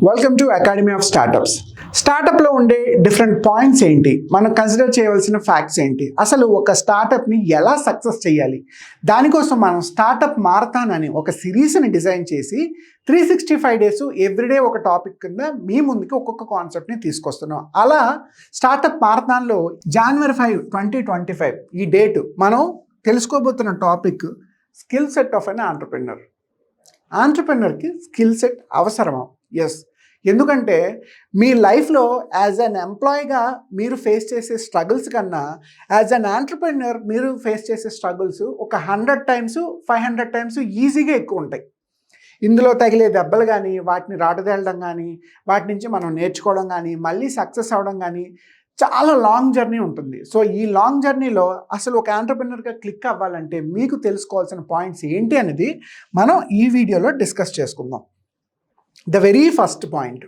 Welcome to academy of startups. స్టార్టప్లో ఉండే different points ఏంటి, మనం కన్సిడర్ చేయవలసిన ఫ్యాక్ట్స్ ఏంటి, అసలు ఒక స్టార్టప్ని ఎలా సక్సెస్ చేయాలి, దానికోసం మనం స్టార్టప్ మారథాన్ అని ఒక సిరీస్ని డిజైన్ చేసి 365 డేస్ ఎవ్రీడే ఒక టాపిక్ కింద మీ ముందుకి ఒక్కొక్క కాన్సెప్ట్ని తీసుకొస్తున్నాం. అలా స్టార్టప్ మారథాన్లో January 5, 2025 ఈ డేట్ మనం తెలుసుకోబోతున్న topic skill set of an entrepreneur. ఆంటర్ప్రెన్యూర్కి స్కిల్ సెట్ అవసరమా? ఎస్. ఎందుకంటే మీ లైఫ్లో యాజ్ అన్ ఎంప్లాయీగా మీరు ఫేస్ చేసే స్ట్రగుల్స్ కన్నా యాజ్ అన్ ఆంటర్ప్రెన్యూర్ మీరు ఫేస్ చేసే స్ట్రగుల్స్ ఒక 100 times 500 times ఈజీగా ఎక్కువ ఉంటాయి. ఇందులో తగిలే దెబ్బలు కానీ, వాటిని రాటదేలడం కానీ, వాటి నుంచి మనం నేర్చుకోవడం కానీ, మళ్ళీ సక్సెస్ అవ్వడం కానీ చాలా లాంగ్ జర్నీ ఉంటుంది. సో ఈ లాంగ్ జర్నీలో అసలు ఒక ఆంటర్ప్రెన్యూర్గా క్లిక్ అవ్వాలంటే మీకు తెలుసుకోవాల్సిన పాయింట్స్ ఏంటి అనేది మనం ఈ వీడియోలో డిస్కస్ చేసుకుందాం. ద వెరీ ఫస్ట్ పాయింట్,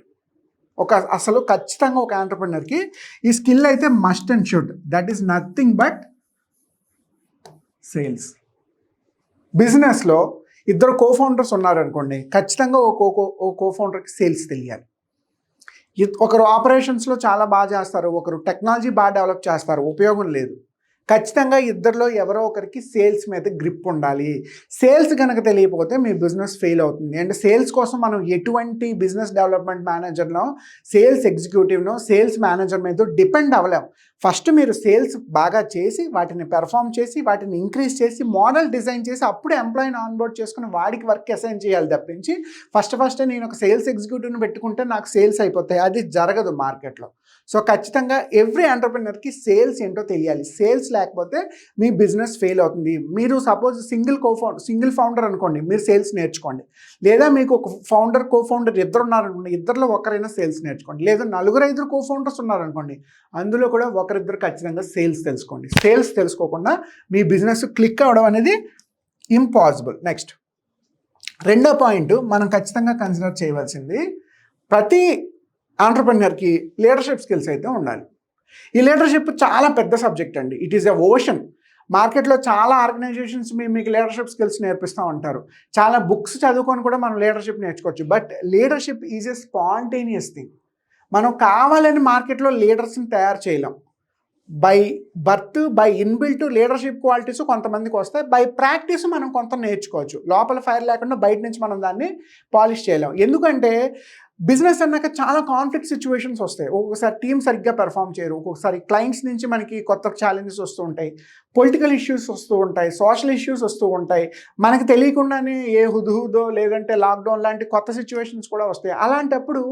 అసలు ఖచ్చితంగా ఒక ఆంటర్ప్రెన్యూర్కి ఈ స్కిల్ అయితే must and should. That is nothing but sales. బిజినెస్లో ఇద్దరు కోఫౌండర్స్ ఉన్నారనుకోండి, ఖచ్చితంగా ఓ కోఫౌండర్కి సేల్స్ తెలియాలి. ఒకరు ఆపరేషన్స్లో చాలా బాగా చేస్తారు, ఒకరు టెక్నాలజీ బాగా డెవలప్ చేస్తారు, ఉపయోగం లేదు. ఖచ్చితంగా ఇద్దరిలో ఎవరో ఒకరికి సేల్స్ మీద గ్రిప్ ఉండాలి. సేల్స్ కనుక తెలియకపోతే మీ బిజినెస్ ఫెయిల్ అవుతుంది. అండ్ సేల్స్ కోసం మనం ఎటువంటి బిజినెస్ డెవలప్మెంట్ మేనేజర్నో, సేల్స్ ఎగ్జిక్యూటివ్నో, సేల్స్ మేనేజర్ మీద డిపెండ్ అవ్వలేం. ఫస్ట్ మీరు సేల్స్ బాగా చేసి, వాటిని పెర్ఫామ్ చేసి, వాటిని ఇంక్రీజ్ చేసి, మోడల్ డిజైన్ చేసి, అప్పుడు ఎంప్లాయీని ఆన్బోర్డ్ చేసుకుని వాడికి వర్క్ అసైన్ చేయాలి తప్పించి ఫస్ట్ నేను ఒక సేల్స్ ఎగ్జిక్యూటివ్ని పెట్టుకుంటే నాకు సేల్స్ అయిపోతాయి, అది జరగదు మార్కెట్లో. సో ఖచ్చితంగా ఎవ్రీ ఎంటర్ప్రెన్యూర్కి సేల్స్ ఏంటో తెలియాలి. సేల్స్ లేకపోతే మీ బిజినెస్ ఫెయిల్ అవుతుంది. మీరు సపోజ్ సింగిల్ ఫౌండర్ అనుకోండి, మీరు సేల్స్ నేర్చుకోండి. లేదా మీకు ఒక కోఫౌండర్ ఇద్దరు ఉన్నారనుకోండి, ఇద్దరిలో ఒకరైనా సేల్స్ నేర్చుకోండి. లేదా 4-5 కోఫౌండర్స్ ఉన్నారనుకోండి, అందులో కూడా ఒకరిద్దరు ఖచ్చితంగా సేల్స్ తెలుసుకోండి. సేల్స్ తెలుసుకోకుండా మీ బిజినెస్ క్లిక్ అవ్వడం అనేది ఇంపాసిబుల్. నెక్స్ట్, రెండో పాయింట్ మనం ఖచ్చితంగా కన్సిడర్ చేయవలసింది, ప్రతి ఆంటర్ప్రెన్యూర్కి లీడర్షిప్ స్కిల్స్ అయితే ఉండాలి. ఈ లీడర్షిప్ చాలా పెద్ద సబ్జెక్ట్ అండి. It is a ocean. మార్కెట్లో చాలా ఆర్గనైజేషన్స్ మీకు లీడర్షిప్ స్కిల్స్ నేర్పిస్తూ ఉంటారు. చాలా బుక్స్ చదువుకొని కూడా మనం లీడర్షిప్ నేర్చుకోవచ్చు. But leadership is a spontaneous thing. మనం కావాలని మార్కెట్లో లీడర్స్ని తయారు చేయలేం. By birth, by inbuilt leadership qualities కొంతమందికి వస్తాయి. బై ప్రాక్టీస్ మనం కొంత నేర్చుకోవచ్చు. లోపల ఫైర్ లేకుండా బయట నుంచి మనం దాన్ని పాలిష్ చేయలేం. ఎందుకంటే బిజినెస్ అన్నాక చాలా కాన్ఫ్లిక్ట్ సిచ్యువేషన్స్ వస్తాయి. ఒక్కొక్కసారి టీం సరిగ్గా పెర్ఫామ్ చేయరు, ఒక్కొక్కసారి క్లయింట్స్ నుంచి మనకి కొత్త ఛాలెంజెస్ వస్తూ ఉంటాయి, పొలిటికల్ ఇష్యూస్ వస్తూ ఉంటాయి, సోషల్ ఇష్యూస్ వస్తూ ఉంటాయి, మనకి తెలియకుండానే ఏ హుదుహుదో లేదంటే లాక్డౌన్ లాంటి కొత్త సిచ్యువేషన్స్ కూడా వస్తాయి. అలాంటప్పుడు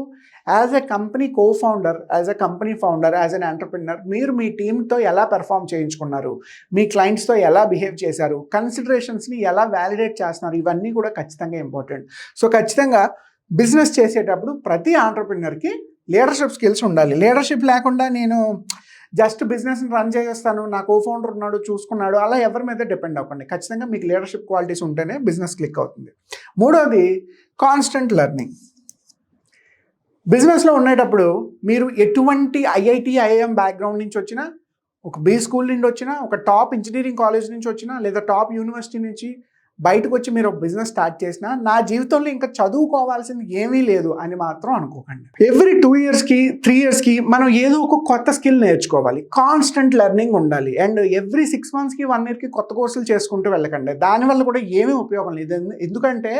as a company co-founder, as a company founder, as N entrepreneur మీరు మీ టీంతో ఎలా పెర్ఫామ్ చేయించుకున్నారు, మీ క్లయింట్స్తో ఎలా బిహేవ్ చేశారు, కన్సిడరేషన్స్ని ఎలా వ్యాలిడేట్ చేస్తున్నారు, ఇవన్నీ కూడా ఖచ్చితంగా ఇంపార్టెంట్. సో ఖచ్చితంగా బిజినెస్ చేసేటప్పుడు ప్రతి ఆంటర్ప్రెన్యూర్కి లీడర్షిప్ స్కిల్స్ ఉండాలి. లీడర్షిప్ లేకుండా నేను జస్ట్ బిజినెస్ని రన్ చేస్తాను, నా కోఫౌండర్ ఉన్నాడు చూసుకున్నాడు, అలా ఎవరి మీద డిపెండ్ అవ్వకండి. ఖచ్చితంగా మీకు లీడర్షిప్ క్వాలిటీస్ ఉంటేనే బిజినెస్ క్లిక్ అవుతుంది. మూడోది, కాన్స్టెంట్ లెర్నింగ్. బిజినెస్లో ఉండేటప్పుడు మీరు ఎటువంటి ఐఐటి, ఐఐఎం బ్యాక్గ్రౌండ్ నుంచి వచ్చినా, ఒక బీ స్కూల్ నుండి వచ్చినా, ఒక టాప్ ఇంజనీరింగ్ కాలేజ్ నుంచి వచ్చినా, లేదా టాప్ యూనివర్సిటీ నుంచి బయటకు వచ్చి మీరు ఒక బిజినెస్ స్టార్ట్ చేసినా, నా జీవితంలో ఇంకా చదువుకోవాల్సింది ఏమీ లేదు అని మాత్రం అనుకోకండి. ఎవ్రీ 2 yearsకి 3 yearsకి మనం ఏదో ఒక కొత్త స్కిల్ నేర్చుకోవాలి. కాన్స్టెంట్ లెర్నింగ్ ఉండాలి. అండ్ ఎవ్రీ 6 monthsకి 1 yearకి కొత్త కోర్సులు చేసుకుంటూ వెళ్ళకండి. దానివల్ల కూడా ఏమీ ఉపయోగం లేదు. ఎందుకంటే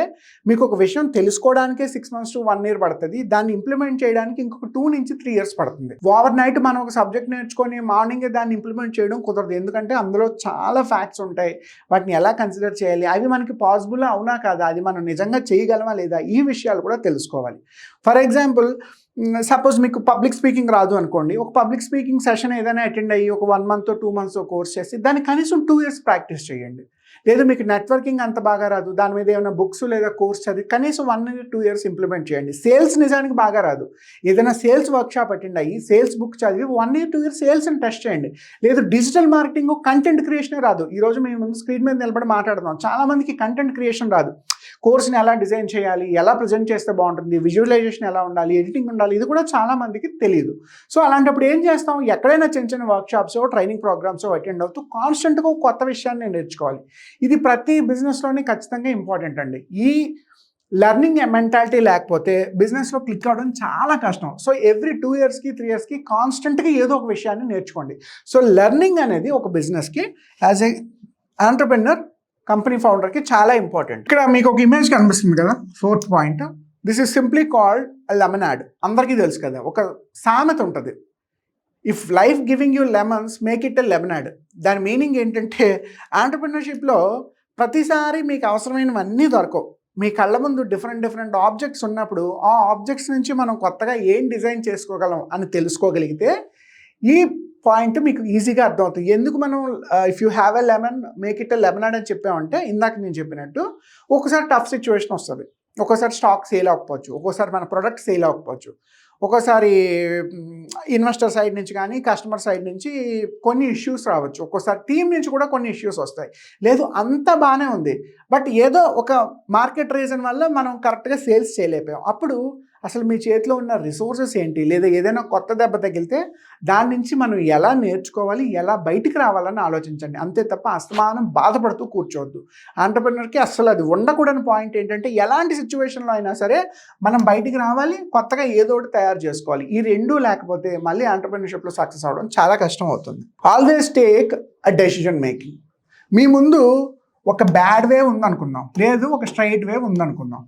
మీకు ఒక విషయం తెలుసుకోవడానికే 6 months to 1 year పడుతుంది. దాన్ని ఇంప్లిమెంట్ చేయడానికి ఇంకొక 2 నుంచి 3 years పడుతుంది. ఓవర్ నైట్ మనం ఒక సబ్జెక్ట్ నేర్చుకొని మార్నింగే దాన్ని ఇంప్లిమెంట్ చేయడం కుదరదు. ఎందుకంటే అందులో చాలా ఫ్యాక్ట్స్ ఉంటాయి. వాటిని ఎలా కన్సిడర్ చేయాలి, అవి మనకి పాసిబుల్ అవునా కాదా, అది మనం నిజంగా చేయగలమా లేదా, ఈ విషయాలు కూడా తెలుసుకోవాలి. ఫర్ ఎగ్జాంపుల్, సపోజ్ మీకు పబ్లిక్ స్పీకింగ్ రాదు అనుకోండి, ఒక పబ్లిక్ స్పీకింగ్ సెషన్ ఏదైనా అటెండ్ అయ్యి ఒక 1 month 2 months కోర్స్ చేసి దాన్ని కనీసం 2 years ప్రాక్టీస్ చేయండి. లేదా మీకు నెట్వర్కింగ్ అంత బాగా రాదు, దాని మీద ఏమైనా బుక్స్ లేదా కోర్స్ చదివి కనీసం 1 year 2 years ఇంప్లిమెంట్ చేయండి. సేల్స్ నిజానికి బాగా రాదు, ఏదైనా సేల్స్ వర్క్షాప్ అటెండ్ అయ్యి సేల్స్ బుక్ చదివి 1 year 2 years సేల్స్ని టెస్ట్ చేయండి. లేదు డిజిటల్ మార్కెటింగ్, కంటెంట్ క్రియేషనే రాదు, ఈరోజు మేము ముందు స్క్రీన్ మీద నిలబడి మాట్లాడుతున్నాం, చాలామందికి కంటెంట్ క్రియేషన్ రాదు. కోర్స్ని ఎలా డిజైన్ చేయాలి, ఎలా ప్రజెంట్ చేస్తే బాగుంటుంది, విజువలైజేషన్ ఎలా ఉండాలి, ఎడిటింగ్ ఉండాలి, ఇది కూడా చాలామందికి తెలియదు. సో అలాంటప్పుడు ఏం చేస్తాం, ఎక్కడైనా చిన్న చిన్న వర్క్షాప్స్, ట్రైనింగ్ ప్రోగ్రామ్స్ అటెండ్ అవుతూ కాన్స్టెంట్గా కొత్త విషయాన్ని నేర్చుకోవాలి. ఇది ప్రతి బిజినెస్లోనే ఖచ్చితంగా ఇంపార్టెంట్ అండి. ఈ లెర్నింగ్ మెంటాలిటీ లేకపోతే బిజినెస్లో క్లిక్ అవ్వడం చాలా కష్టం. సో ఎవ్రీ 2 ఇయర్స్కి 3 ఇయర్స్కి కాన్స్టెంట్గా ఏదో ఒక విషయాన్ని నేర్చుకోండి. సో లెర్నింగ్ అనేది ఒక బిజినెస్కి యాజ్ ఏ ఆంటర్ప్రెన్యూర్ కంపెనీ ఫౌండర్కి చాలా ఇంపార్టెంట్. ఇక్కడ మీకు ఒక ఇమేజ్ కనిపిస్తుంది కదా, 4th point. This is simply called lemon add. అందరికీ తెలుసు కదా, ఒక సామెత ఉంటుంది, if life giving you lemons make it a lemon add. దాని మీనింగ్ ఏంటంటే ఆంటర్ప్రెన్యూర్షిప్లో ప్రతిసారి మీకు అవసరమైనవన్నీ దొరకవు. మీ కళ్ళ ముందు డిఫరెంట్ ఆబ్జెక్ట్స్ ఉన్నప్పుడు ఆ ఆబ్జెక్ట్స్ నుంచి మనం కొత్తగా ఏం డిజైన్ చేసుకోగలం అని తెలుసుకోగలిగితే ఈ పాయింట్ మీకు ఈజీగా అర్థమవుతుంది. ఎందుకు మనం if you have a lemon make it a lemonade అని చెప్పామంటే, ఇందాక నేను చెప్పినట్టు ఒక్కోసారి టఫ్ సిచ్యువేషన్ వస్తుంది, ఒక్కోసారి స్టాక్ సేల్ అవ్వకపోవచ్చు, ఒక్కోసారి మన ప్రొడక్ట్ సేల్ అవ్వకపోవచ్చు, ఒక్కోసారి ఇన్వెస్టర్ సైడ్ నుంచి కానీ కస్టమర్ సైడ్ నుంచి కొన్ని ఇష్యూస్ రావచ్చు, ఒక్కోసారి టీం నుంచి కూడా కొన్ని ఇష్యూస్ వస్తాయి. లేదు అంతా బాగానే ఉంది, బట్ ఏదో ఒక మార్కెట్ రీజన్ వల్ల మనం కరెక్ట్గా సేల్స్ చేయలేకపోయాం. అప్పుడు అసలు మీ చేతిలో ఉన్న రిసోర్సెస్ ఏంటి, లేదా ఏదైనా కొత్త దెబ్బ తగిలితే దాని నుంచి మనం ఎలా నేర్చుకోవాలి, ఎలా బయటికి రావాలని ఆలోచించండి. అంతే తప్ప అస్తమానం బాధపడుతూ కూర్చోవద్దు. ఆంటర్ప్రెన్యూర్కి అస్సలు అది ఉండకూడని పాయింట్ ఏంటంటే, ఎలాంటి సిచ్యువేషన్లో అయినా సరే మనం బయటికి రావాలి, కొత్తగా ఏదో ఒకటి తయారు చేసుకోవాలి. ఈ రెండూ లేకపోతే మళ్ళీ ఆంటర్ప్రెన్యూర్షిప్లో సక్సెస్ అవ్వడం చాలా కష్టం అవుతుంది. Always take a decision making. మీ ముందు ఒక బ్యాడ్ వే ఉందనుకుందాం, లేదు ఒక స్ట్రైట్ వే ఉందనుకుందాం.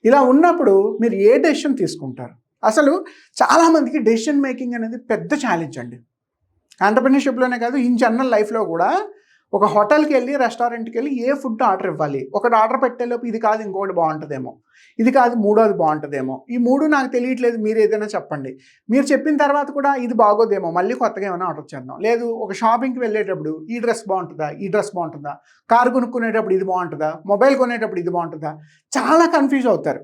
ఇలా ఉన్నప్పుడు మీరు ఏ డెసిషన్ తీసుకుంటారు? అసలు చాలామందికి డెసిషన్ మేకింగ్ అనేది పెద్ద ఛాలెంజ్ అండి. ఆంటర్ప్రెన్యూర్షిప్లోనే కాదు, ఇన్ జనరల్ లైఫ్లో కూడా. ఒక హోటల్కి వెళ్ళి, రెస్టారెంట్కి వెళ్ళి ఏ ఫుడ్ ఆర్డర్ ఇవ్వాలి, ఒకటి ఆర్డర్ పెట్టేలోపు ఇది కాదు ఇంకోటి బాగుంటుందేమో, ఇది కాదు మూడోది బాగుంటుందేమో, ఈ మూడు నాకు తెలియట్లేదు మీరు ఏదైనా చెప్పండి. మీరు చెప్పిన తర్వాత కూడా ఇది బాగోదేమో, మళ్ళీ కొత్తగా ఏమైనా ఆర్డర్ చేద్దాం. లేదు ఒక షాపింగ్కి వెళ్ళేటప్పుడు ఈ డ్రెస్ బాగుంటుందా, ఈ డ్రెస్ బాగుంటుందా, కారు కొనుక్కునేటప్పుడు ఇది బాగుంటుందా, మొబైల్ కొనేటప్పుడు ఇది బాగుంటుందా, చాలా కన్ఫ్యూజ్ అవుతారు.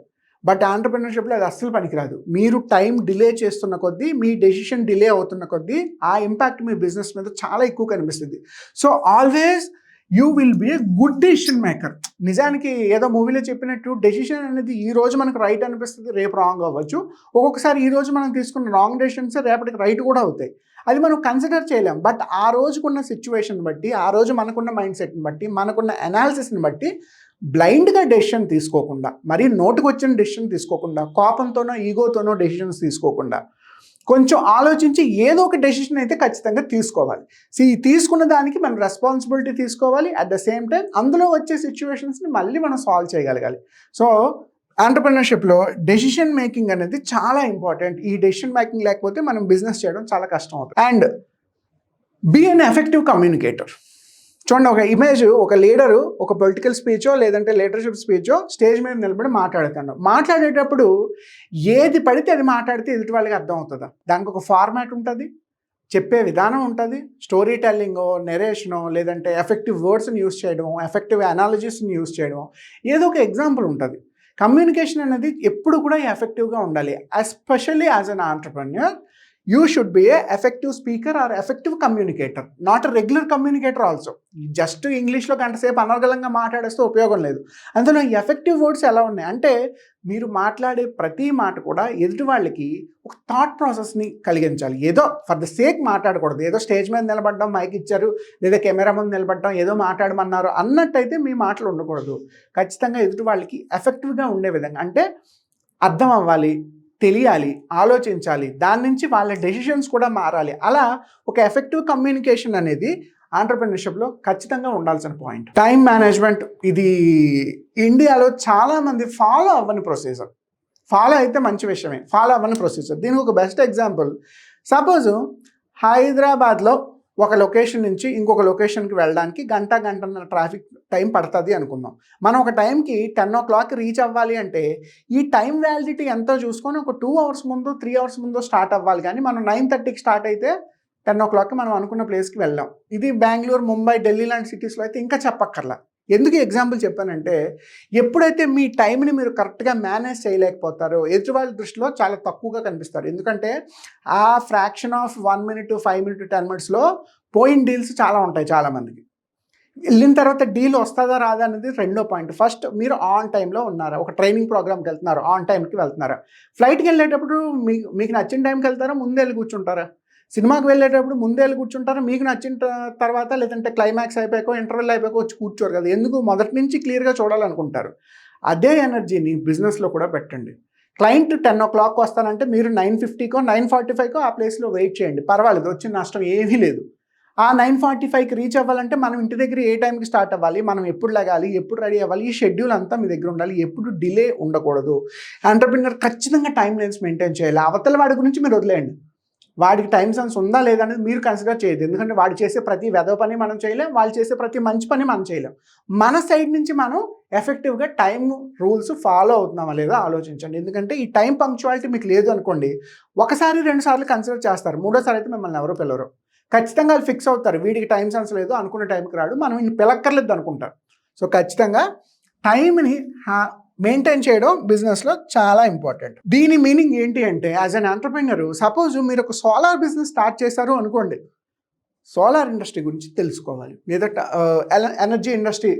బట్ ఆంటర్ప్రెన్యూర్షిప్లో అది అస్సలు పనికిరాదు. మీరు టైం డిలే చేస్తున్న కొద్దీ, మీ డెసిషన్ డిలే అవుతున్న కొద్దీ ఆ ఇంపాక్ట్ మీ బిజినెస్ మీద చాలా ఎక్కువ కనిపిస్తుంది. So always you will be a good decision maker. నిజానికి ఏదో మూవీలో చెప్పినట్టు డెసిషన్ అనేది ఈ రోజు మనకు రైట్ అనిపిస్తుంది, రేపు రాంగ్ అవ్వచ్చు. ఒక్కొక్కసారి ఈ రోజు మనం తీసుకున్న రాంగ్ డెసిషన్స్ రేపటికి రైట్ కూడా అవుతాయి. అది మనం కన్సిడర్ చేయలేం. బట్ ఆ రోజుకున్న సిచ్యువేషన్ బట్టి, ఆ రోజు మనకున్న మైండ్ సెట్ని బట్టి, మనకున్న అనాలిసిస్ని బట్టి బ్లైండ్గా డెసిషన్ తీసుకోకుండా, మరీ నోటుకు వచ్చిన డెసిషన్ తీసుకోకుండా, కోపంతోనో ఈగోతోనో డెసిషన్స్ తీసుకోకుండా, కొంచెం ఆలోచించి ఏదో ఒక డెసిషన్ అయితే ఖచ్చితంగా తీసుకోవాలి. తీసుకున్న దానికి మనం రెస్పాన్సిబిలిటీ తీసుకోవాలి. అట్ ద సేమ్ టైం అందులో వచ్చే సిచ్యువేషన్స్ని మళ్ళీ మనం సాల్వ్ చేయగలగాలి. సో ఆంటర్ప్రెన్యూర్షిప్లో డెసిషన్ మేకింగ్ అనేది చాలా ఇంపార్టెంట్. ఈ డెసిషన్ మేకింగ్ లేకపోతే మనం బిజినెస్ చేయడం చాలా కష్టం అవుతుంది. And be an effective communicator. చూడండి, ఒక ఇమేజ్, ఒక లీడరు ఒక పొలిటికల్ స్పీచో లేదంటే లీడర్షిప్ స్పీచో స్టేజ్ మీద నిలబడి మాట్లాడేటప్పుడు ఏది పడితే అది మాట్లాడితే ఎదుటి వాళ్ళకి అర్థం అవుతుందా? దానికి ఒక ఫార్మాట్ ఉంటుంది, చెప్పే విధానం ఉంటుంది, స్టోరీ టెల్లింగో, నెరేషనో, లేదంటే ఎఫెక్టివ్ వర్డ్స్ని యూస్ చేయడం, ఎఫెక్టివ్ అనాలజీస్ని యూస్ చేయడం, ఏదో ఒక ఎగ్జాంపుల్ ఉంటుంది. కమ్యూనికేషన్ అనేది ఎప్పుడు కూడా ఎఫెక్టివ్గా ఉండాలి. Especially as an entrepreneur, you should be a effective speaker or effective communicator, not a regular communicator also. Just ఇంగ్లీష్లో గంటసేపు అనర్గళంగా మాట్లాడేస్తే ఉపయోగం లేదు. అందులో ఎఫెక్టివ్ వర్డ్స్ ఎలా ఉన్నాయి అంటే, మీరు మాట్లాడే ప్రతి మాట కూడా ఎదుటి వాళ్ళకి ఒక థాట్ ప్రాసెస్ని కలిగించాలి. ఏదో ఫర్ ద సేక్ మాట్లాడకూడదు, ఏదో స్టేజ్ మీద నిలబడడం, మైక్ ఇచ్చారు లేదా కెమెరా ముందు నిలబడడం, ఏదో మాట్లాడమన్నారు అన్నట్టయితే మీ మాటలు ఉండకూడదు. ఖచ్చితంగా ఎదుటి వాళ్ళకి ఎఫెక్టివ్గా ఉండే విధంగా, అంటే అర్థం అవ్వాలి, తెలియాలి, ఆలోచించాలి, దాని నుంచి వాళ్ళ డెసిషన్స్ కూడా మారాలి. అలా ఒక ఎఫెక్టివ్ కమ్యూనికేషన్ అనేది ఆంటర్ప్రెన్యూర్షిప్లో ఖచ్చితంగా ఉండాల్సిన పాయింట్. టైం మేనేజ్మెంట్, ఇది ఇండియాలో చాలామంది ఫాలో అవ్వని ప్రొసీజర్. ఫాలో అయితే మంచి విషయమే, ఫాలో అవ్వని ప్రొసీజర్. దీనికి ఒక బెస్ట్ ఎగ్జాంపుల్, సపోజు హైదరాబాద్లో ఒక లొకేషన్ నుంచి ఇంకొక లొకేషన్కి వెళ్ళడానికి గంటన్నర ట్రాఫిక్ టైం పడుతుంది అనుకుందాం. మనం ఒక టైంకి 10 o'clock రీచ్ అవ్వాలి అంటే ఈ టైం వ్యాలిడిటీ ఎంతో చూసుకొని ఒక 2 hours ముందు 3 hours ముందు స్టార్ట్ అవ్వాలి. కానీ మనం 9:30కి స్టార్ట్ అయితే 10 o'clock మనం అనుకున్న ప్లేస్కి వెళ్ళాం. ఇది బెంగళూరు, ముంబై, ఢిల్లీ లాంటి సిటీస్లో అయితే ఇంకా చెప్పక్కర్లా. ఎందుకు ఎగ్జాంపుల్ చెప్పానంటే, ఎప్పుడైతే మీ టైంని మీరు కరెక్ట్గా మేనేజ్ చేయలేకపోతారో ఎదుటి వాళ్ళ దృష్టిలో చాలా తక్కువగా కనిపిస్తారు. ఎందుకంటే ఆ ఫ్రాక్షన్ ఆఫ్ 1 minute, 5 minutes, 10 minutesలో పోయిన డీల్స్ చాలా ఉంటాయి చాలామందికి. వెళ్ళిన తర్వాత డీల్ వస్తుందా రాదా అనేది రెండో పాయింట్. ఫస్ట్, మీరు ఆన్ టైంలో ఉన్నారా? ఒక ట్రైనింగ్ ప్రోగ్రామ్కి వెళ్తున్నారు, ఆన్ టైంకి వెళ్తున్నారా? ఫ్లైట్కి వెళ్ళేటప్పుడు మీకు నచ్చిన టైంకి వెళ్తారా, ముందే వెళ్ళి కూర్చుంటారా? సినిమాకి వెళ్ళేటప్పుడు ముందే వెళ్ళి కూర్చుంటారా, మీకు నచ్చిన తర్వాత, లేదంటే క్లైమాక్స్ అయిపోయాకో ఇంటర్వెల్ అయిపోయాకో వచ్చి కూర్చోరు కదా. ఎందుకు? మొదటి నుంచి క్లియర్గా చూడాలనుకుంటారు. అదే ఎనర్జీని బిజినెస్లో కూడా పెట్టండి. క్లయింట్ 10 o'clock వస్తానంటే మీరు 9:50కో 9:45కో ఆ ప్లేస్లో వెయిట్ చేయండి, పర్వాలేదు, వచ్చిన నష్టం ఏమీ లేదు. ఆ 9:45కి రీచ్ అవ్వాలంటే మనం ఇంటి దగ్గర ఏ టైంకి స్టార్ట్ అవ్వాలి, మనం ఎప్పుడు లెగాలి, ఎప్పుడు రెడీ అవ్వాలి, ఈ షెడ్యూల్ అంతా మీ దగ్గర ఉండాలి. ఎప్పుడు డిలే ఉండకూడదు. ఎంటర్‌ప్రెన్యూర్ ఖచ్చితంగా టైం లైన్స్ మెయింటైన్ చేయాలి. అవతల వాడి గురించి మీరు వదిలేయండి. వాడికి టైం సెన్స్ ఉందా లేదా అనేది మీరు కన్సిడర్ చేయొద్దు. ఎందుకంటే వాడు చేసే ప్రతి వెధవ పని మనం చేయలేం, వాళ్ళు చేసే ప్రతి మంచి పని మనం చేయలేం. మన సైడ్ నుంచి మనం ఎఫెక్టివ్గా టైం రూల్స్ ఫాలో అవుతున్నామా లేదా ఆలోచించండి. ఎందుకంటే ఈ టైం పంక్చువాలిటీ మీకు లేదు అనుకోండి, ఒకసారి 2 సార్లు కన్సిడర్ చేస్తారు, మూడోసారి అయితే మిమ్మల్ని ఎవరో పిలవరు. ఖచ్చితంగా వాళ్ళు ఫిక్స్ అవుతారు, వీడికి టైం సెన్స్ లేదు, అనుకున్న టైంకి రాడు, మనం ఇన్ని పిలక్కర్లేదు అనుకుంటారు. సో ఖచ్చితంగా టైంని మెయింటైన్ చేయడం బిజినెస్లో చాలా ఇంపార్టెంట్. దీని మీనింగ్ ఏంటి అంటే, యాజ్ అన్ ఎంటర్‌ప్రెన్యూర్ సపోజ్ మీరు ఒక సోలార్ బిజినెస్ స్టార్ట్ చేశారు అనుకోండి, సోలార్ ఇండస్ట్రీ గురించి తెలుసుకోవాలి, లేదా ఎనర్జీ ఇండస్ట్రీ,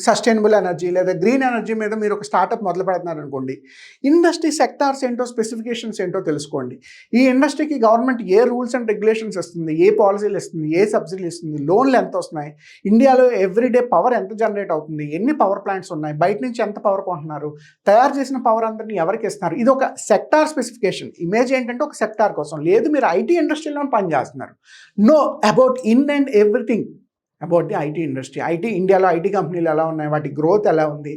సస్టైనబుల్ ఎనర్జీ లేదా గ్రీన్ ఎనర్జీ మీద మీరు ఒక స్టార్టప్ మొదలు పెడుతున్నారు అనుకోండి, ఇండస్ట్రీ సెక్టార్స్ ఏంటో, స్పెసిఫికేషన్స్ ఏంటో తెలుసుకోండి. ఈ ఇండస్ట్రీకి government A rules and regulations ఇస్తుంది, ఏ పాలసీలు ఇస్తుంది, ఏ సబ్సిడీలు ఇస్తుంది, లోన్లు ఎంత వస్తున్నాయి, ఇండియాలో ఎవ్రీడే పవర్ ఎంత జనరేట్ అవుతుంది, ఎన్ని పవర్ ప్లాంట్స్ ఉన్నాయి, బయట నుంచి ఎంత పవర్ కొంటున్నారు, తయారు చేసిన పవర్ అందరినీ ఎవరికి ఇస్తున్నారు. ఇది ఒక సెక్టార్ స్పెసిఫికేషన్. ఇమేజ్ ఏంటంటే ఒక సెక్టార్ కోసం. లేదు మీరు ఐటీ ఇండస్ట్రీలో పనిచేస్తున్నారు, know about in and everything about the IT industry. ఇండియాలో ఐటీ కంపెనీలు ఎలా ఉన్నాయి, వాటి గ్రోత్ ఎలా ఉంది,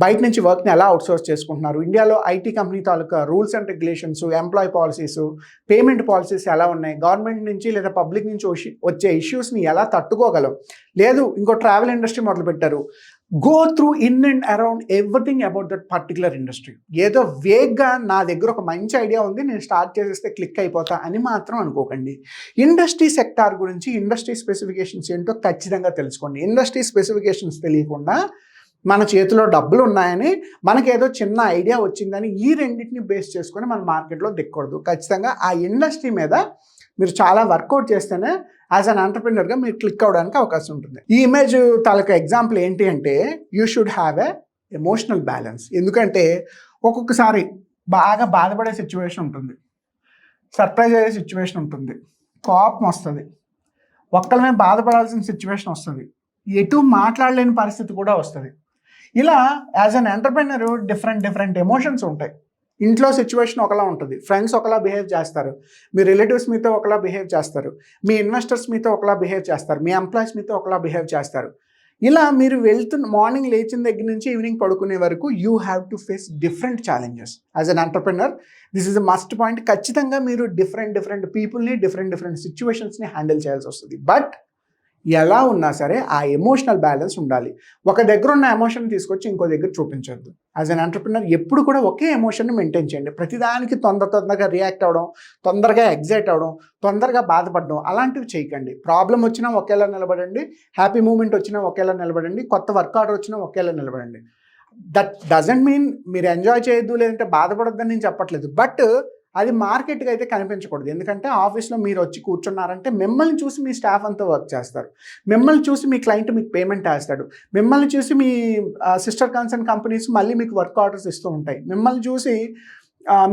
బయట నుంచి వర్క్ని ఎలా అవుట్సోర్స్ చేసుకుంటున్నారు, ఇండియాలో ఐటీ కంపెనీ తాలూకా rules and regulations, employ policies, payment policies ఎలా ఉన్నాయి, గవర్నమెంట్ నుంచి లేదా పబ్లిక్ నుంచి వచ్చే ఇష్యూస్ని ఎలా తట్టుకోగలం. లేదు ఇంకో ట్రావెల్ ఇండస్ట్రీ మొదలుపెట్టారు, go through in and around everything about that particular industry. ఏదో వేగ్గా నా దగ్గర ఒక మంచి ఐడియా ఉంది, నేను స్టార్ట్ చేసేస్తే క్లిక్ అయిపోతా అని మాత్రం అనుకోకండి. ఇండస్ట్రీ సెక్టార్ గురించి, ఇండస్ట్రీ స్పెసిఫికేషన్స్ ఏంటో ఖచ్చితంగా తెలుసుకోండి. ఇండస్ట్రీ స్పెసిఫికేషన్స్ తెలియకుండా మన చేతిలో డబ్బులు ఉన్నాయని, మనకేదో చిన్న ఐడియా వచ్చిందని ఈ రెండింటిని బేస్ చేసుకొని మన మార్కెట్లో దిక్కకూడదు. ఖచ్చితంగా ఆ ఇండస్ట్రీ మీద మీరు చాలా వర్కౌట్ చేస్తేనే యాజ్ అన్ ఎంటర్‌ప్రెన్యూర్గా మీరు క్లిక్ అవ్వడానికి అవకాశం ఉంటుంది. ఈ ఇమేజ్ తాలూకా ఎగ్జాంపుల్ ఏంటి అంటే, you should have a emotional balance. ఎందుకంటే ఒక్కొక్కసారి బాగా బాధపడే సిచ్యువేషన్ ఉంటుంది, సర్ప్రైజ్ అయ్యే సిచ్యువేషన్ ఉంటుంది, కోపం వస్తుంది, ఒక్కళ్ళ మీద బాధపడాల్సిన సిచ్యువేషన్ వస్తుంది, ఎటు మాట్లాడలేని పరిస్థితి కూడా వస్తుంది. ఇలా as an entrepreneur different emotions ఉంటాయి. ఇంట్లో సిచ్యువేషన్ ఒకలా ఉంటుంది, ఫ్రెండ్స్ ఒకలా బిహేవ్ చేస్తారు, మీ రిలేటివ్స్ మీతో ఒకలా బిహేవ్ చేస్తారు, మీ ఇన్వెస్టర్స్ మీతో ఒకలా బిహేవ్ చేస్తారు, మీ ఎంప్లాయీస్ మీతో ఒకలా బిహేవ్ చేస్తారు. ఇలా మీరు మార్నింగ్ లేచిన దగ్గర నుంచి ఈవినింగ్ పడుకునే వరకు you have to face different challenges. As an entrepreneur this is a must point. ఖచ్చితంగా మీరు డిఫరెంట్ పీపుల్ని, డిఫరెంట్ సిచ్యువేషన్స్ని హ్యాండిల్ చేయాల్సి వస్తుంది. బట్ ఎలా ఉన్నా సరే ఆ ఎమోషనల్ బ్యాలెన్స్ ఉండాలి. ఒక దగ్గర ఉన్న ఎమోషన్ తీసుకొచ్చి ఇంకో దగ్గర చూపించొద్దు. యాజ్ అన్ ఎంటర్‌ప్రెన్యూర్ ఎప్పుడు కూడా ఒకే ఎమోషన్ని మెయింటైన్ చేయండి. ప్రతిదానికి తొందరగా రియాక్ట్ అవ్వడం, తొందరగా ఎగ్జైట్ అవ్వడం, తొందరగా బాధపడడం అలాంటివి చేయకండి. ప్రాబ్లం వచ్చినా ఒకేలా నిలబడండి, హ్యాపీ మూమెంట్ వచ్చినా ఒకేలా నిలబడండి, కొత్త వర్క్ ఆర్డర్ వచ్చినా ఒకేలా నిలబడండి. దట్ డజంట్ మీన్ మీరు ఎంజాయ్ చేయొద్దు లేదంటే బాధపడొద్దని నేను చెప్పట్లేదు. బట్ అది మార్కెట్‌కి అయితే కనిపించకూడదు. ఎందుకంటే ఆఫీస్‌లో మీరు వచ్చి కూర్చున్నారంటే మిమ్మల్ని చూసి మీ స్టాఫ్ అంతా వర్క్ చేస్తారు, మిమ్మల్ని చూసి మీ క్లయింట్ మీకు పేమెంట్ వేస్తాడు, మిమ్మల్ని చూసి మీ సిస్టర్ కన్సర్న్ కంపెనీస్ మళ్ళీ మీకు వర్క్ ఆర్డర్స్ ఇస్తూ ఉంటాయి, మిమ్మల్ని చూసి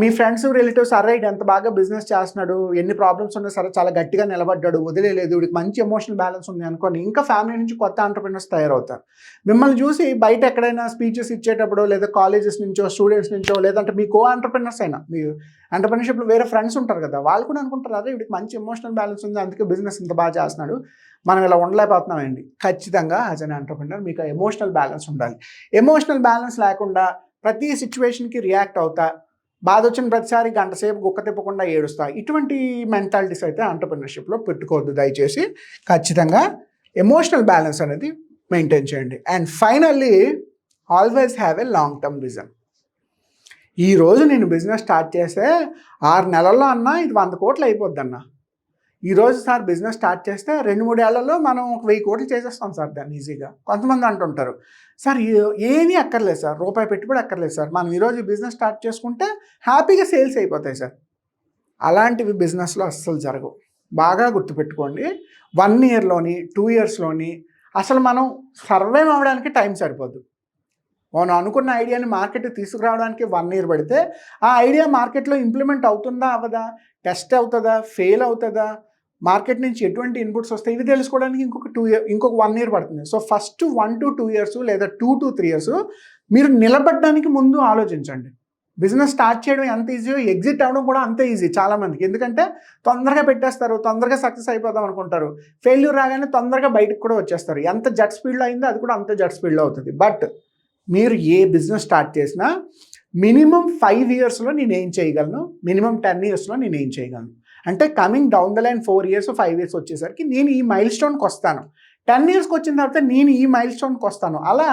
మీ ఫ్రెండ్స్ రిలేటివ్స్ అరే ఎంత బాగా బిజినెస్ చేస్తున్నాడు, ఎన్ని ప్రాబ్లమ్స్ ఉన్నా సరే చాలా గట్టిగా నిలబడ్డాడు, వదిలేదు, వీడికి మంచి ఎమోషనల్ బ్యాలెన్స్ ఉంది అనుకోని ఇంకా ఫ్యామిలీ నుంచి కొత్త ఎంటర్‌ప్రెన్యూర్స్ తయారవుతారు. మిమ్మల్ని చూసి బయట ఎక్కడైనా స్పీచెస్ ఇచ్చేటప్పుడు లేదా కాలేజెస్ నుంచో స్టూడెంట్స్ నుంచో లేదంటే మీ ఎంటర్‌ప్రెన్యూర్స్ అయినా, మీ ఎంటర్‌ప్రెన్యూర్‌షిప్‌లో వేరే ఫ్రెండ్స్ ఉంటారు కదా, వాళ్ళు కూడా అనుకుంటారు అరే వీడికి మంచి ఎమోషనల్ బ్యాలెన్స్ ఉంది అందుకే బిజినెస్ ఇంత బాగా చేస్తున్నాడు, మనం ఇలా ఉండలేకపోతున్నామండి. ఖచ్చితంగా యాజ్ అన్ ఎంటర్‌ప్రెన్యూర్ మీకు ఎమోషనల్ బ్యాలెన్స్ ఉండాలి. ఎమోషనల్ బ్యాలెన్స్ లేకుండా ప్రతి సిచ్యువేషన్కి రియాక్ట్ అవుతా, బాధ వచ్చిన ప్రతిసారి గంట సేపు గుక్క తిప్పకుండా ఏడుస్తా, ఇటువంటి మెంటాలిటీస్ అయితే ఎంటర్‌ప్రెన్యూర్‌షిప్‌లో పెట్టుకోవద్దు దయచేసి. ఖచ్చితంగా ఎమోషనల్ బ్యాలెన్స్ అనేది మెయింటైన్ చేయండి. And finally always have a long term vision. ఈరోజు నేను బిజినెస్ స్టార్ట్ చేస్తే 6 నెలల్లో అన్నా ఇది 100 కోట్లు అయిపోద్ది అన్న. ఈరోజు సార్ బిజినెస్ స్టార్ట్ చేస్తే 2-3 ఏళ్లలో మనం ఒక 1000 కోట్లు చేసేస్తాం సార్ దాన్ని ఈజీగా. కొంతమంది అంటుంటారు సార్ ఏమీ అక్కర్లేదు సార్, రూపాయి పెట్టుబడి అక్కర్లేదు సార్, మనం ఈరోజు బిజినెస్ స్టార్ట్ చేసుకుంటే హ్యాపీగా సేల్స్ అయిపోతాయి సార్. అలాంటివి బిజినెస్లో అస్సలు జరగవు. బాగా గుర్తుపెట్టుకోండి, 1 ఇయర్లోని 2 ఇయర్స్లోని అసలు మనం సర్వైవ్ అవ్వడానికి టైం సరిపోద్దు. మనం అనుకున్న ఐడియాని మార్కెట్కి తీసుకురావడానికి 1 ఇయర్ పడితే ఆ ఐడియా మార్కెట్లో ఇంప్లిమెంట్ అవుతుందా అవ్వదా, టెస్ట్ అవుతుందా, ఫెయిల్ అవుతుందా, మార్కెట్ నుంచి ఎటువంటి ఇన్పుట్స్ వస్తాయి ఇవి తెలుసుకోవడానికి ఇంకొక 1 ఇయర్ పడుతుంది. సో ఫస్ట్ 1 to 2 ఇయర్స్ లేదా 2 to 3 ఇయర్స్ మీరు నిలబడడానికి ముందు ఆలోచించండి. బిజినెస్ స్టార్ట్ చేయడం ఎంత ఈజీయో ఎగ్జిట్ అవ్వడం కూడా అంతే ఈజీ చాలామందికి. ఎందుకంటే తొందరగా పెట్టేస్తారు, తొందరగా సక్సెస్ అయిపోదాం అనుకుంటారు. ఫెయిల్యూర్ రాగానే తొందరగా బయటకు కూడా వచ్చేస్తారు. ఎంత జట్ స్పీడ్లో అయిందో అది కూడా అంతే జట్ స్పీడ్లో అవుతుంది. బట్ మీరు ఏ బిజినెస్ స్టార్ట్ చేసినా మినిమం 5 ఇయర్స్లో నేను ఏం చేయగలను, మినిమం 10 ఇయర్స్లో నేను ఏం చేయగలను అంటే coming down the line 4 years 5 years వచ్చేసరికి నేను ఈ మైల్ స్టోన్కి వస్తాను. 10 ఇయర్స్కి వచ్చిన తర్వాత నేను ఈ మైల్ స్టోన్కి వస్తాను. అలా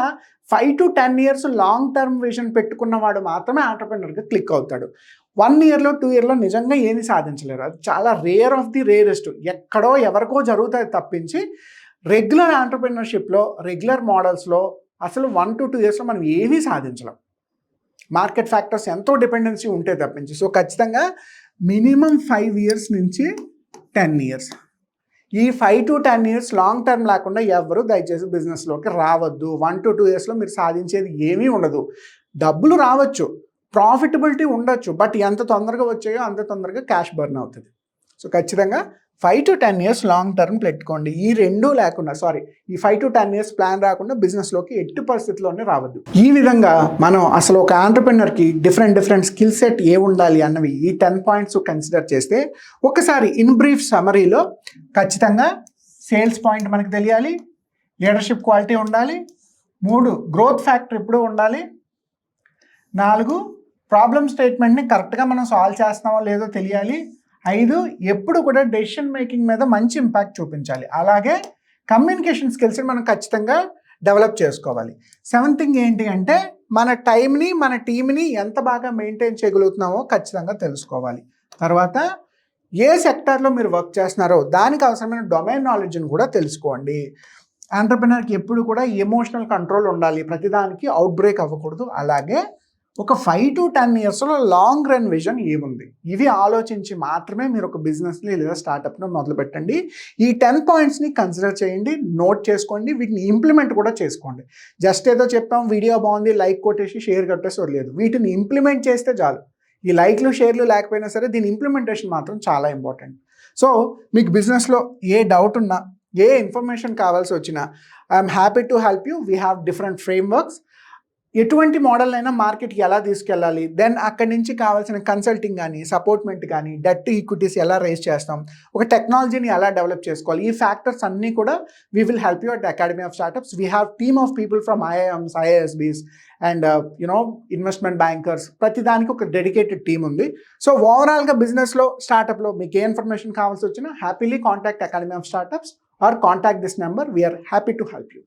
5 to 10 years long term vision పెట్టుకున్నవాడు మాత్రమే ఆంటర్‌ప్రెన్యూర్‌గా క్లిక్ అవుతాడు. 1 ఇయర్లో 2 ఇయర్లో నిజంగా ఏమీ సాధించలేరు. అది చాలా రేర్ ఆఫ్ ది రేరెస్ట్. ఎక్కడో ఎవరికో జరుగుతుంది తప్పించి రెగ్యులర్ ఆంటర్‌ప్రెన్యూర్‌షిప్‌లో రెగ్యులర్ మోడల్స్లో అసలు 1 to 2 ఇయర్స్లో మనం ఏమీ సాధించలేం. మార్కెట్ ఫ్యాక్టర్స్ ఎంతో డిపెండెన్సీ ఉంటే తప్పించి. సో ఖచ్చితంగా మినిమం 5 ఇయర్స్ నుంచి 10 ఇయర్స్, ఈ 5 to 10 ఇయర్స్ లాంగ్ టర్మ్ లేకుండా ఎవరు దయచేసి బిజినెస్లోకి రావద్దు. 1 to 2 ఇయర్స్లో మీరు సాధించేది ఏమీ ఉండదు. డబ్బులు రావచ్చు, ప్రాఫిటబిలిటీ ఉండొచ్చు, బట్ ఎంత తొందరగా వచ్చాయో అంత తొందరగా క్యాష్ బర్న్ అవుతుంది. సో ఖచ్చితంగా 5 to 10 ఇయర్స్ లాంగ్ టర్మ్ పెట్టుకోండి. ఈ 5 to 10 ఇయర్స్ ప్లాన్ రాకుండా బిజినెస్లోకి ఎట్టి పరిస్థితుల్లోనే రావద్దు. ఈ విధంగా మనం అసలు ఒక ఆంటర్‌ప్రెన్యూర్‌కి డిఫరెంట్ స్కిల్ సెట్ ఏ ఉండాలి అన్నవి ఈ 10 పాయింట్స్ కన్సిడర్ చేస్తే ఒకసారి ఇన్ బ్రీఫ్ సమరీలో ఖచ్చితంగా సేల్స్ పాయింట్ మనకు తెలియాలి, లీడర్షిప్ క్వాలిటీ ఉండాలి, 3 గ్రోత్ ఫ్యాక్టర్ ఎప్పుడూ ఉండాలి, 4 ప్రాబ్లమ్ స్టేట్మెంట్ని కరెక్ట్గా మనం సాల్వ్ చేస్తున్నామో లేదో తెలియాలి, 5 ఎప్పుడు కూడా డెసిషన్ మేకింగ్ మీద మంచి ఇంపాక్ట్ చూపించాలి. అలాగే కమ్యూనికేషన్ స్కిల్స్ని మనం ఖచ్చితంగా డెవలప్ చేసుకోవాలి. 7th థింగ్ ఏంటి అంటే మన టైంని మన టీంని ఎంత బాగా మెయింటైన్ చేయగలుగుతున్నామో ఖచ్చితంగా తెలుసుకోవాలి. తర్వాత ఏ సెక్టార్లో మీరు వర్క్ చేస్తున్నారో దానికి అవసరమైన డొమైన్ నాలెడ్జ్ని కూడా తెలుసుకోండి. ఆంటర్‌ప్రెన్యూర్‌కి ఎప్పుడు కూడా ఎమోషనల్ కంట్రోల్ ఉండాలి, ప్రతిదానికి అవుట్ బ్రేక్ అవ్వకూడదు. అలాగే ఒక 5 to 10 ఇయర్స్లో లాంగ్ రన్ విజన్ ఏముంది ఇవి ఆలోచించి మాత్రమే మీరు ఒక బిజినెస్ని లేదా స్టార్టప్ను మొదలు పెట్టండి. ఈ 10 పాయింట్స్ని కన్సిడర్ చేయండి, నోట్ చేసుకోండి, వీటిని ఇంప్లిమెంట్ కూడా చేసుకోండి. జస్ట్ ఏదో చెప్పాం, వీడియో బాగుంది, లైక్ కొట్టేసి షేర్ కట్టేసి వదిలేదు. వీటిని ఇంప్లిమెంట్ చేస్తే చాలు. ఈ లైక్లు షేర్లు లేకపోయినా సరే దీని ఇంప్లిమెంటేషన్ మాత్రం చాలా ఇంపార్టెంట్. సో మీకు బిజినెస్లో ఏ డౌట్ ఉన్నా, ఏ ఇన్ఫర్మేషన్ కావాల్సి వచ్చినా I'm happy to help you. We have different frameworks. ఎటువంటి మోడల్ అయినా మార్కెట్కి ఎలా తీసుకెళ్ళాలి, దెన్ అక్కడి నుంచి కావాల్సిన కన్సల్టింగ్ కానీ, సపోర్ట్మెంట్ కానీ, డెట్ ఈక్విటీస్ ఎలా రేస్ చేస్తాం, ఒక టెక్నాలజీని ఎలా డెవలప్ చేసుకోవాలి, ఈ ఫ్యాక్టర్స్ అన్నీ కూడా we will help you at academy of startups. We have team of people from IIMs, IISBs and investment bankers. ప్రతిదానికి ఒక డెడికేటెడ్ టీమ్ ఉంది. సో ఓవరాల్గా బిజినెస్లో స్టార్టప్లో మీకు ఏ ఇన్ఫర్మేషన్ కావాల్సి వచ్చినా happily contact academy of startups or contact this number. We are happy to help you.